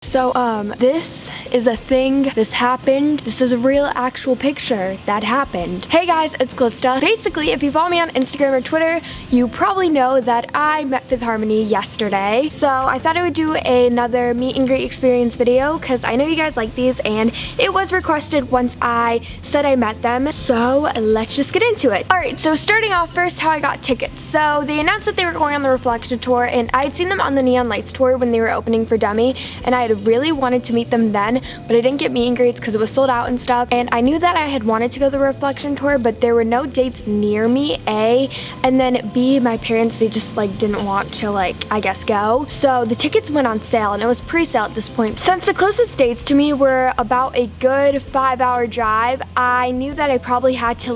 So this is a thing. This happened. This is a real actual picture that happened. Hey guys, it's Calista. Basically, if you follow me on Instagram or Twitter, you probably know that I met Fifth Harmony yesterday. So I thought I would do another meet and greet experience video because I know you guys like these and it was requested once I said I met them. So let's just get into it. Alright, so starting off first, how I got tickets. So they announced that they were going on the Reflection tour and I had seen them on the Neon Lights tour when they were opening for Demi, and I had really wanted to meet them then, but I didn't get meet and greets because it was sold out and stuff. And I knew that I had wanted to go to the Reflection tour, but there were no dates near me, A, and then B, my parents, they just didn't want to I guess go. So the tickets went on sale and it was pre-sale at this point. Since the closest dates to me were about a good 5-hour drive, I knew that I probably had to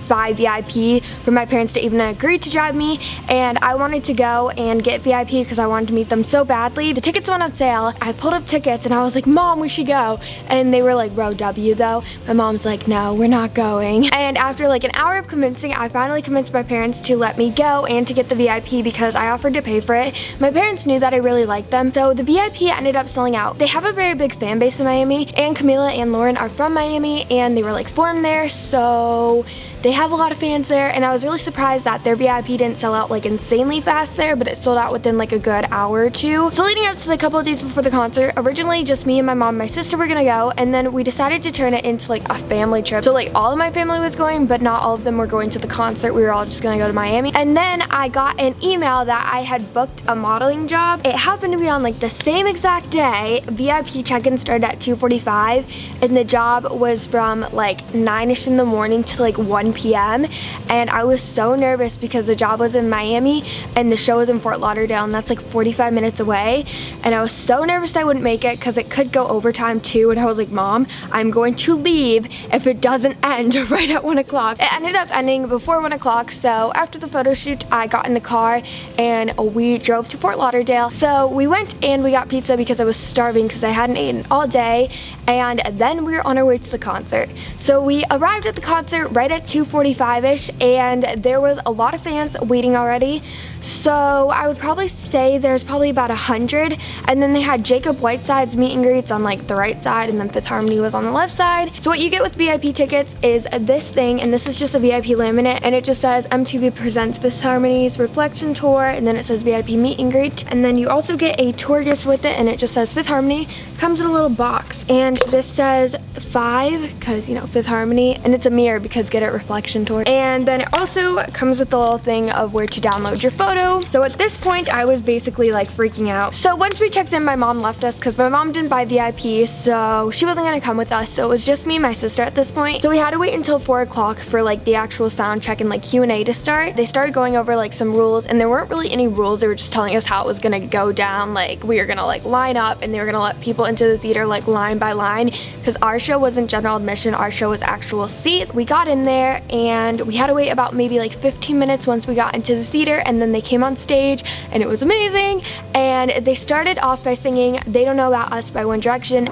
buy VIP for my parents to even agree to drive me, and I wanted to go and get VIP because I wanted to meet them so badly. The tickets went on sale. I pulled up tickets and I was like, Mom, we should go. And they were row W though. My mom's like, no, we're not going. And after an hour of convincing, I finally convinced my parents to let me go and to get the VIP because I offered to pay for it. My parents knew that I really liked them, so the VIP ended up selling out. They have a very big fan base in Miami, and Camila and Lauren are from Miami and they were formed there, so they have a lot of fans there, and I was really surprised that their VIP didn't sell out insanely fast there, but it sold out within a good hour or two. So leading up to the couple of days before the concert, originally just me and my mom and my sister were gonna go, and then we decided to turn it into a family trip. So all of my family was going, but not all of them were going to the concert. We were all just gonna go to Miami. And then I got an email that I had booked a modeling job. It happened to be on the same exact day. VIP check-in started at 2:45, and the job was from 9ish in the morning to 1 p.m. and I was so nervous because the job was in Miami and the show was in Fort Lauderdale, and that's 45 minutes away, and I was so nervous I wouldn't make it because it could go overtime too, and I was like, Mom, I'm going to leave if it doesn't end right at 1 o'clock. It ended up ending before 1 o'clock, so after the photo shoot I got in the car and we drove to Fort Lauderdale. So we went and we got pizza because I was starving because I hadn't eaten all day, and then we were on our way to the concert. So we arrived at the concert right at 2:45ish, and there was a lot of fans waiting already. So I would probably say there's probably about 100, and then they had Jacob Whiteside's meet and greets on the right side, and then Fifth Harmony was on the left side. So what you get with VIP tickets is this thing, and this is just a VIP laminate, and it just says MTV presents Fifth Harmony's Reflection tour, and then it says VIP meet and greet, and then you also get a tour gift with it, and it just says Fifth Harmony. Comes in a little box, and this says 5 because Fifth Harmony, and it's a mirror because get it Reflection tour. And then it also comes with the little thing of where to download your photo. So at this point I was basically freaking out. So once we checked in, my mom left us because my mom didn't buy VIP, so she wasn't gonna come with us, so it was just me and my sister at this point. So we had to wait until 4 o'clock for the actual sound check and Q&A to start. They started going over some rules, and there weren't really any rules. They were just telling us how it was gonna go down. We were gonna line up, and they were gonna let people into the theater line by line, because our show wasn't general admission, our show was actual seat. We got in there and we had to wait about maybe 15 minutes once we got into the theater, and then they came on stage and it was amazing. And they started off by singing They Don't Know About Us by One Direction.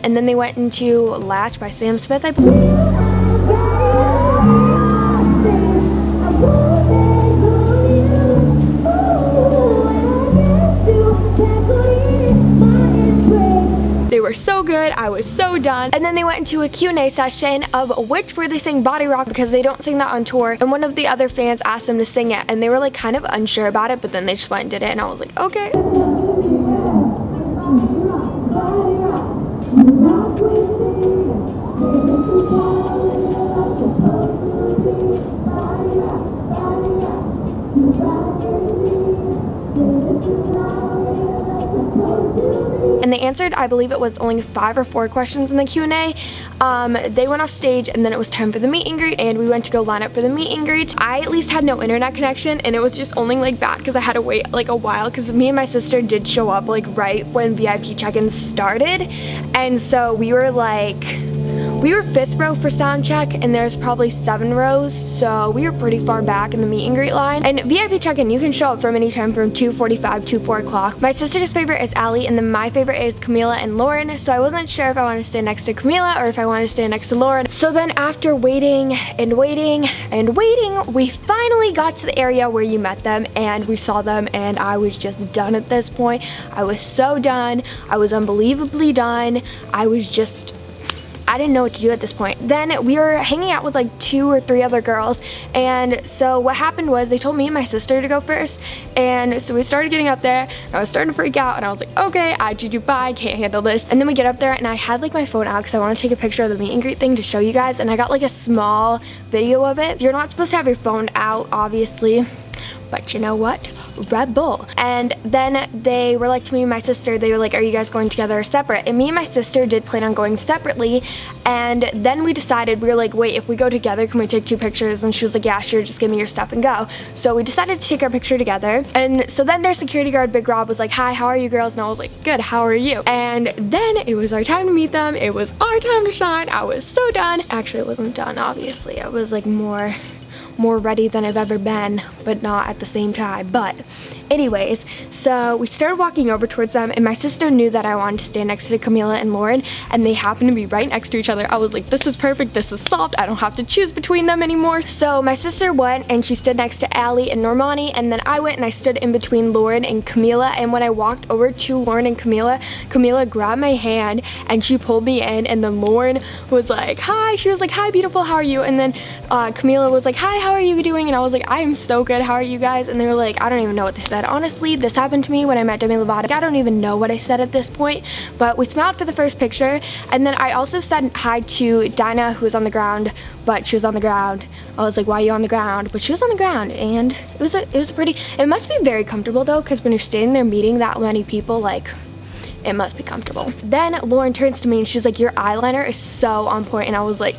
And then they went into Latch by Sam Smith, I believe. They were so good. I was so done. And then they went into a Q&A session of which where they sang Body Rock because they don't sing that on tour. And one of the other fans asked them to sing it, and they were kind of unsure about it, but then they just went and did it, and I was like, okay. And they answered, I believe it was only 5 or 4 questions in the Q&A. They went off stage, and then it was time for the meet and greet, and we went to go line up for the meet and greet. I at least had no internet connection, and it was just only bad because I had to wait a while because me and my sister did show up right when VIP check-in started, and so we were We were 5th row for Soundcheck, and there's probably 7 rows, so we were pretty far back in the meet and greet line. And VIP check-in, you can show up from any time from 2:45 to 4 o'clock. My sister's favorite is Allie, and then my favorite is Camila and Lauren, so I wasn't sure if I wanted to stand next to Camila or if I wanted to stand next to Lauren. So then after waiting and waiting and waiting, we finally got to the area where you met them, and we saw them, and I was just done at this point. I was so done. I was unbelievably done. I didn't know what to do at this point. Then we were hanging out with like 2 or 3 other girls, and so what happened was they told me and my sister to go first, and so we started getting up there, and I was starting to freak out, and I was like, okay, I do bye, can't handle this. And then we get up there, and I had like my phone out because I want to take a picture of the meet and greet thing to show you guys, and I got like a small video of it. You're not supposed to have your phone out, obviously, but you know what? Red Bull. And then they were like to me and my sister, they were like, are you guys going together or separate? And me and my sister did plan on going separately, and then we decided, we were like, wait, if we go together, can we take 2 pictures? And she was like, yeah, sure, just give me your stuff and go. So we decided to take our picture together. And so then their security guard, Big Rob, was like, hi, how are you girls? And I was like, good, how are you? And then it was our time to meet them. It was our time to shine. I was so done. Actually, it wasn't done, obviously. I was like more ready than I've ever been, but not at the same time. But anyways, so we started walking over towards them, and my sister knew that I wanted to stand next to Camila and Lauren, and they happened to be right next to each other. I was like, this is perfect, this is solved, I don't have to choose between them anymore. So my sister went and she stood next to Allie and Normani, and then I went and I stood in between Lauren and Camila. And when I walked over to Lauren and Camila, Camila grabbed my hand and she pulled me in, and then Lauren was like, hi, she was like, hi beautiful, how are you? And then Camila was like, hi, how are you doing? And I was like, I am so good, how are you guys? And they were like, I don't even know what they said. Honestly, this happened to me when I met Demi Lovato. I don't even know what I said at this point, but we smiled for the first picture. And then I also said hi to Dinah, who was on the ground, but she was on the ground. I was like, why are you on the ground? But she was on the ground, and it was pretty, it must be very comfortable though, because when you're standing there meeting that many people, like, it must be comfortable. Then Lauren turns to me and she's like, your eyeliner is so on point. And I was like,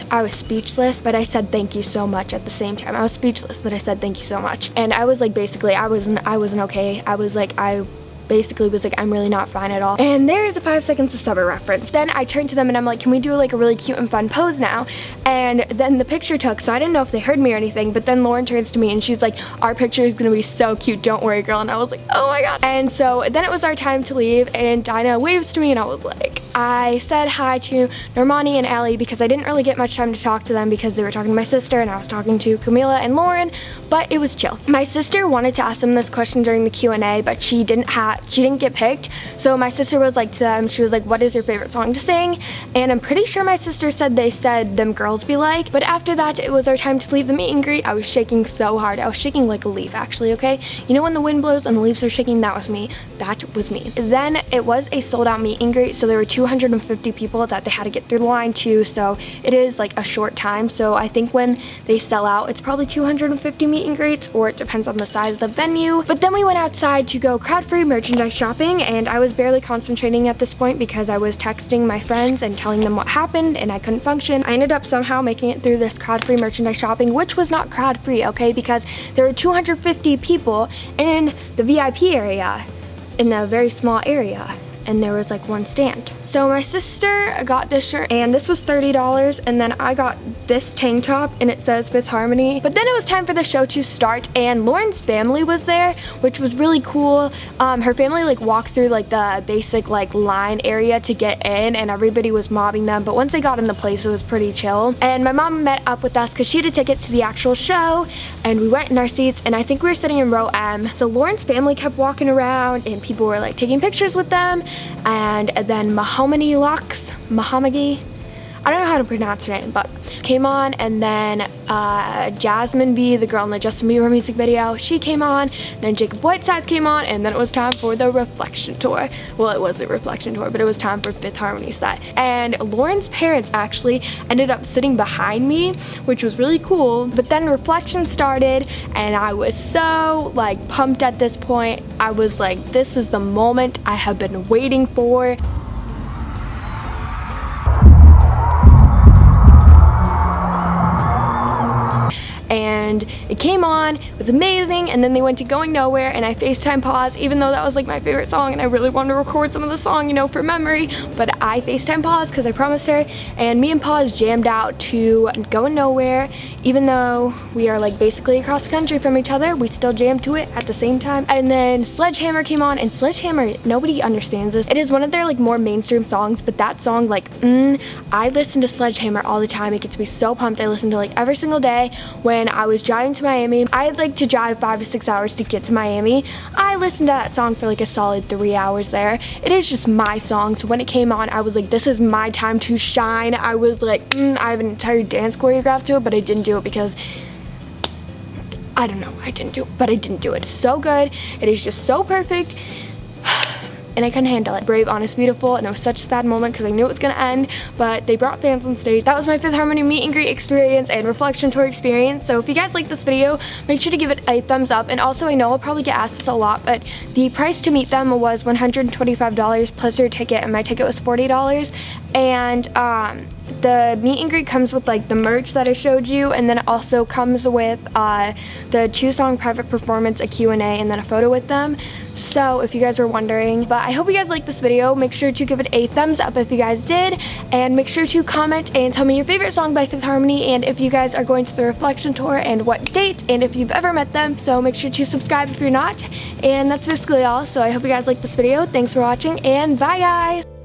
I was speechless, but I said thank you so much at the same time. I was speechless, but I said thank you so much. And I was like, basically, I wasn't okay. I basically was like, I'm really not fine at all. And there's a 5 seconds of summer reference. Then I turned to them and I'm like, can we do like a really cute and fun pose now? And then the picture took, so I didn't know if they heard me or anything, but then Lauren turns to me and she's like, our picture is gonna be so cute, don't worry girl. And I was like, oh my god. And so then it was our time to leave, and Dinah waves to me, and I was like, I said hi to Normani and Allie because I didn't really get much time to talk to them because they were talking to my sister and I was talking to Camila and Lauren, but it was chill. My sister wanted to ask them this question during the Q&A, but she didn't get picked. So my sister was like to them, she was like, what is your favorite song to sing? And I'm pretty sure my sister said they said Them Girls Be Like. But after that, it was our time to leave the meet and greet. I was shaking so hard. I was shaking like a leaf, actually, okay? You know when the wind blows and the leaves are shaking? That was me. That was me. Then it was a sold out meet and greet, so there were 250 people that they had to get through the line too, so it is like a short time. So I think when they sell out, it's probably 250 meet and greets, or it depends on the size of the venue. But then we went outside to go crowd-free merchandise shopping, and I was barely concentrating at this point because I was texting my friends and telling them what happened, and I couldn't function. I ended up somehow making it through this crowd-free merchandise shopping, which was not crowd-free, okay, because there were 250 people in the VIP area, in a very small area, and there was like one stand. So my sister got this shirt, and this was $30, and then I got this tank top, and it says Fifth Harmony. But then it was time for the show to start, and Lauren's family was there, which was really cool. Her family like walked through like the basic like line area to get in, and everybody was mobbing them, but once they got in the place, it was pretty chill. And my mom met up with us because she had a ticket to the actual show, and we went in our seats, and I think we were sitting in row M. So Lauren's family kept walking around, and people were like taking pictures with them, and then Mahamagi, I don't know how to pronounce her name, but came on, and then Jasmine B, the girl in the Justin Bieber music video, she came on, then Jacob Whitesides came on, and then it was time for the reflection tour. Well, it was the reflection tour, but it was time for Fifth Harmony set. And Lauren's parents actually ended up sitting behind me, which was really cool. But then reflection started, and I was so like pumped at this point. I was like, this is the moment I have been waiting for. And and it came on, it was amazing, and then they went to Going Nowhere, and I FaceTime paused, even though that was like my favorite song, and I really wanted to record some of the song, you know, for memory, but I FaceTime paused because I promised her, and me and Pause jammed out to Going Nowhere. Even though we are like basically across the country from each other, we still jammed to it at the same time. And then Sledgehammer came on, and Sledgehammer, nobody understands this. It is one of their like more mainstream songs, but that song, like, I listen to Sledgehammer all the time. It gets me so pumped. I listen to like every single day when I was driving to Miami. I'd like to drive 5 to 6 hours to get to Miami. I listened to that song for like a solid 3 hours there. It is just my song, so when it came on, I was like, this is my time to shine. I was like, I have an entire dance choreographed to it, but I didn't do it because I don't know, I didn't do it, but I didn't do it. It's so good. It is just so perfect. And I couldn't handle it. Brave, Honest, Beautiful, and it was such a sad moment because I knew it was gonna end, but they brought fans on stage. That was my Fifth Harmony meet and greet experience and reflection tour experience. So if you guys like this video, make sure to give it a thumbs up. And also, I know I'll probably get asked this a lot, but the price to meet them was $125 plus your ticket, and my ticket was $40. And the meet and greet comes with like the merch that I showed you, and then it also comes with the 2-song private performance, a Q&A, and then a photo with them. So if you guys were wondering, but I hope you guys liked this video. Make sure to give it a thumbs up if you guys did, and make sure to comment and tell me your favorite song by Fifth Harmony, and if you guys are going to the reflection tour and what date, and if you've ever met them. So make sure to subscribe if you're not, and that's basically all. So I hope you guys liked this video. Thanks for watching, and bye guys.